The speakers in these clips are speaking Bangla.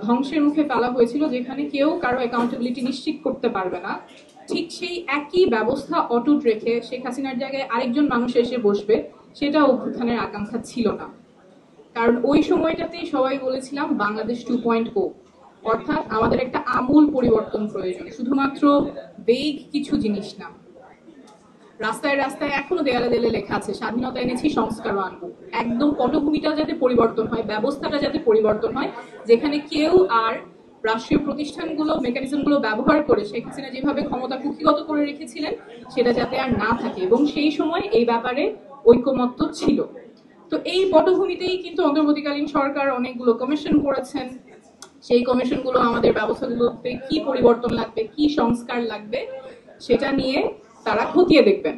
ধ্বংসের মুখে ফেলা হয়েছিল, যেখানে কেউ কারো অ্যাকাউন্টেবিলিটি নিশ্চিত করতে পারবে না, ঠিক সেই একই ব্যবস্থা অটুট রেখে শেখ হাসিনার জায়গায় আরেকজন মানুষ এসে বসবে, সেটা অভ্যুত্থানের আকাঙ্ক্ষা ছিল না। কারণ ওই সময়টাতেই সবাই বলেছিলাম বাংলাদেশ 2.0, অর্থাৎ আমাদের একটা আমূল পরিবর্তন প্রয়োজন, শুধুমাত্র বেগ কিছু জিনিস না। রাস্তায় রাস্তায় এখনো দেয়ালে দেয়ালে লেখা আছে স্বাধীনতা এনেছি সংস্কারও আনবো। একদম পটভূমিটা যাতে পরিবর্তন হয়, ব্যবস্থাটা যাতে পরিবর্তন হয়, যেখানে কেউ আর রাষ্ট্রীয় প্রতিষ্ঠানগুলো মেকানিজমগুলো ব্যবহার করে শেখ হাসিনা যেভাবে ক্ষমতা কুক্ষিগত করে রেখেছিলেন সেটা যাতে আর না থাকে, এবং সেই সময় এই ব্যাপারে ঐকমত্য ছিল। তো এই পটভূমিতেই কিন্তু অন্তর্বর্তীকালীন সরকার অনেকগুলো কমিশন করেছেন। সেই কমিশনগুলো আমাদের ব্যবস্থাগুলোতে কি পরিবর্তন লাগবে, কি সংস্কার লাগবে, সেটা নিয়ে তারা খতিয়ে দেখবেন।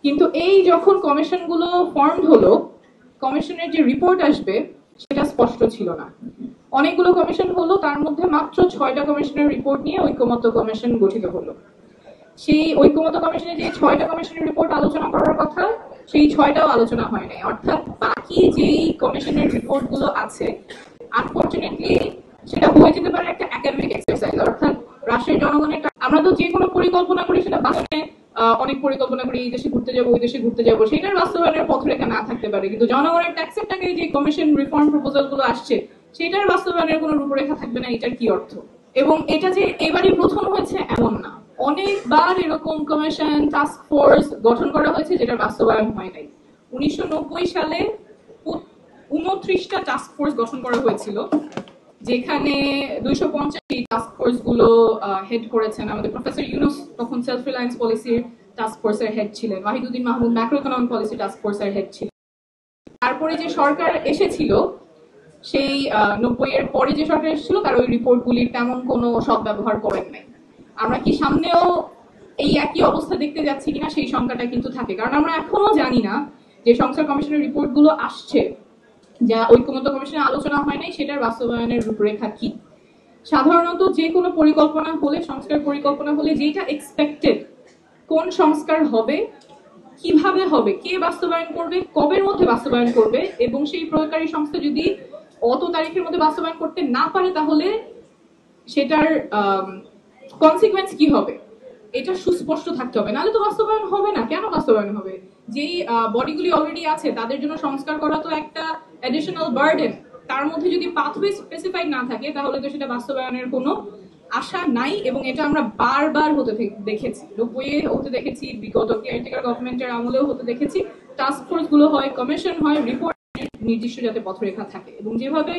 কিন্তু এই যখন কমিশনগুলো ফর্মড হলো, কমিশনের যে রিপোর্ট আসবে সেটা স্পষ্ট ছিল না। অনেকগুলো কমিশন হলো, তার মধ্যে মাত্র 6টা কমিশনের রিপোর্ট নিয়ে ঐকমত্য কমিশন গঠিত হলো। সেই ঐকমত্য কমিশনে যে 6টা কমিশনের রিপোর্ট আলোচনা করার কথা, সেই 6টাও আলোচনা হয় নাই। অর্থাৎ বাকি যেই কমিশনের রিপোর্ট গুলো আছে, আনফরচুনেটলি সেটা হয়ে যেতে পারে একটা একাডেমিক এক্সারসাইজ। অর্থাৎ রাষ্ট্রের জনগণের, আমরা তো যে কোনো পরিকল্পনা করি সেটা বাস্তবে অনেক পরিকল্পনা করি, এই দেশে ঘুরতে যাবো, ওই দেশে ঘুরতে যাবো, সেটার বাস্তবায়নের পথরেখা না থাকতে পারে, কিন্তু জনগণের ট্যাক্সের টাকায় যে কমিশন রিফর্ম প্রপোজাল গুলো আসছে সেটার বাস্তবায়নের কোনো রূপরেখা থাকবে না, এটার কি অর্থ? এবং এটা যে এবারই প্রথম হয়েছে এমন না, অনেকবার এরকম কমিশন টাস্ক ফোর্স গঠন করা হয়েছে যেটার বাস্তবায়ন হয় নাই। 1990 সালে 29টা টাস্ক ফোর্স গঠন করা হয়েছিল, যেখানে 250 টাস্ক ফোর্স গুলো হেড করেছেন আমাদের প্রফেসর ইউনুস, তখন সেলফ রিলায়েন্স পলিসির টাস্ক ফোর্সের হেড ছিলেন। Wahiduddin Mahmud macro economic policy task ফোর্সের হেড ছিলেন। তারপরে যে সরকার এসেছিল, সেই 90-এর পরে যে সরকার এসেছিল, তার ওই রিপোর্টগুলির তেমন কোনো সদ্ব্যবহার করেন নাই। আমরা কি সামনেও এই একই অবস্থা দেখতে যাচ্ছি কিনা সেই সংখ্যাটা কিন্তু থাকে, কারণ আমরা এখনো জানি না যে সংস্কার কমিশনের রিপোর্ট গুলো আসছে, যা ঐকমত্য কমিশনে আলোচনা হয় নাই, সেটার বাস্তবায়নের রূপরেখা কি। সাধারণত যে কোনো পরিকল্পনা হলে, সংস্কার পরিকল্পনা হলে, যেটা এক্সপেক্টেড, কোন সংস্কার হবে, কিভাবে হবে, কে বাস্তবায়ন করবে, কবের মধ্যে বাস্তবায়ন করবে, এবং সেই প্রয়োগকারী সংস্থা যদি অত তারিখের মধ্যে বাস্তবায়ন করতে না পারে তাহলে সেটার কনসিকুয়েন্স কি হবে, এটা সুস্পষ্ট থাকতে হবে, নাহলে তো বাস্তবায়ন হবে না। কেন বাস্তবায়ন হবে? যেই বডিগুলি অলরেডি আছে তাদের জন্য সংস্কার করা তো একটা অ্যাডিশনাল বার্ডেন। তার মধ্যে যদি পাথওয়ে স্পেসিফাইড না থাকে তাহলে তো সেটা বাস্তবায়নের কোনো আশা নাই, এবং এটা আমরা বারবার হতে দেখেছি। 90-এ হতে দেখেছি, বিগত কেয়ারটেকার গভর্নমেন্টের আমলেও হতে দেখেছি। টাস্ক ফোর্স গুলো হয়, কমিশন হয়, রিপোর্ট নির্দিষ্ট যাতে পথরেখা থাকে, এবং যেভাবে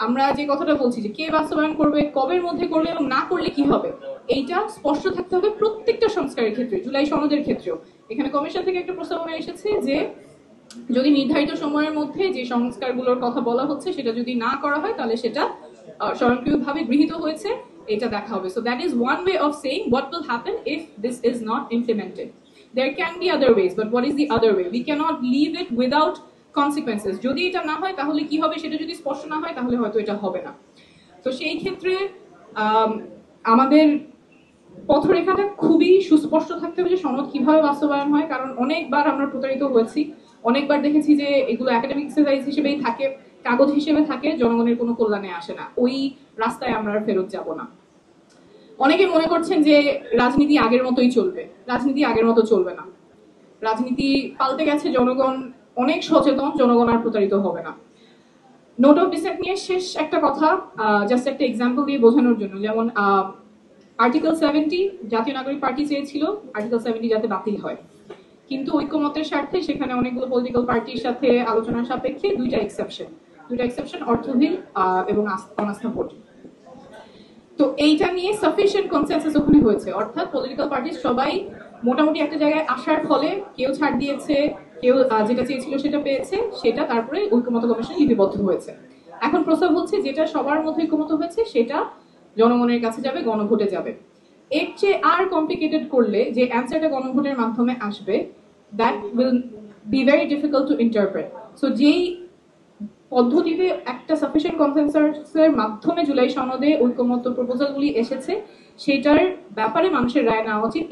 আমরা যে কথাটা বলছি যে কে বাস্তবায়ন করবে, কবের মধ্যে করবে, এবং না করলে কি হবে, এইটা স্পষ্ট থাকতে হবে প্রত্যেকটা সংস্কারের ক্ষেত্রে। জুলাই সনদের ক্ষেত্রেও এখানে কমিশন থেকে একটা প্রস্তাবনা এসেছে যে যদি নির্ধারিত সময়ের মধ্যে যে সংস্কারগুলোর কথা বলা হচ্ছে সেটা যদি না করা হয় তাহলে সেটা স্বয়ংক্রিয়ভাবে গৃহীত হয়েছে, এটা দেখা হবে। So that is one way of saying what will happen if this is not implemented. There can be other ways, but what is the other way? We cannot leave it without consequences. যদি এটা না হয় তাহলে কি হবে, সেটা যদি স্পষ্ট না হয় তাহলে হয়তো এটা হবে না। তো সেই ক্ষেত্রে আমাদের পথরেখাটা খুবই সুস্পষ্ট থাকতে হবে যে সনদ কিভাবে বাস্তবায়ন হয়, কারণ অনেকবার আমরা প্রতারিত হয়েছি, অনেকবার দেখেছি যে এগুলো একাডেমিক এক্সারসাইজ হিসেবেই থাকে, কাগজ হিসেবে থাকে, জনগণের কোনো কল্যাণে আসে না। ওই রাস্তায় আমরা ফেরত যাব না। অনেকে মনে করছেন যে রাজনীতি আগের মতোই চলবে। রাজনীতি আগের মতো চলবে না। রাজনীতি পাল্টে গেছে, জনগণ অনেক সচেতন, জনগণ আর প্রতারিত হবে না। নোট অফ ডিসেন্ট নিয়ে শেষ একটা কথা, জাস্ট একটা এক্সাম্পল দিয়ে বোঝানোর জন্য। যেমন আর্টিকেল 70 জাতীয় নাগরিক পার্টি চেয়েছিল আর্টিকেল 70 যাতে বাতিল হয়, কিন্তু ঐক্যমতের স্বার্থে সেখানে অনেকগুলো পলিটিক্যাল পার্টির সাথে আলোচনার সাপেক্ষে দুইটা এক্সেপশন অর্থহীন এবং অনাস্থা ভোট। তো এইটা নিয়ে সাফিসিয়েন্ট কনসেনসাস ওখানে হয়েছে, অর্থাৎ পলিটিক্যাল পার্টি সবাই মোটামুটি একটা জায়গায় আসার ফলে কেউ ছাড় দিয়েছে, কেউ যেটা চেয়েছিল সেটা পেয়েছে, সেটা তারপরে ঐক্যমত্য কমিশন লিপিবদ্ধ হয়েছে। এখন প্রস্তাব হচ্ছে যেটা সবার মধ্যে ঐক্যমত হয়েছে সেটা জনগণের কাছে যাবে, গণভোটে যাবে। এর চেয়ে আর কমপ্লিকেটেড করলে যে অ্যান্সারটা গণভোটের মাধ্যমে আসবে, that will be very difficult to interpret. So যেই পদ্ধতিতে একটা সাফিসিয়েন্ট কনসেনসাসের মাধ্যমে জুলাই সনদে ঐক্যমত্য প্রপোজালগুলি এসেছে, সেটার ব্যাপারে মানুষের রায় নেওয়া উচিত।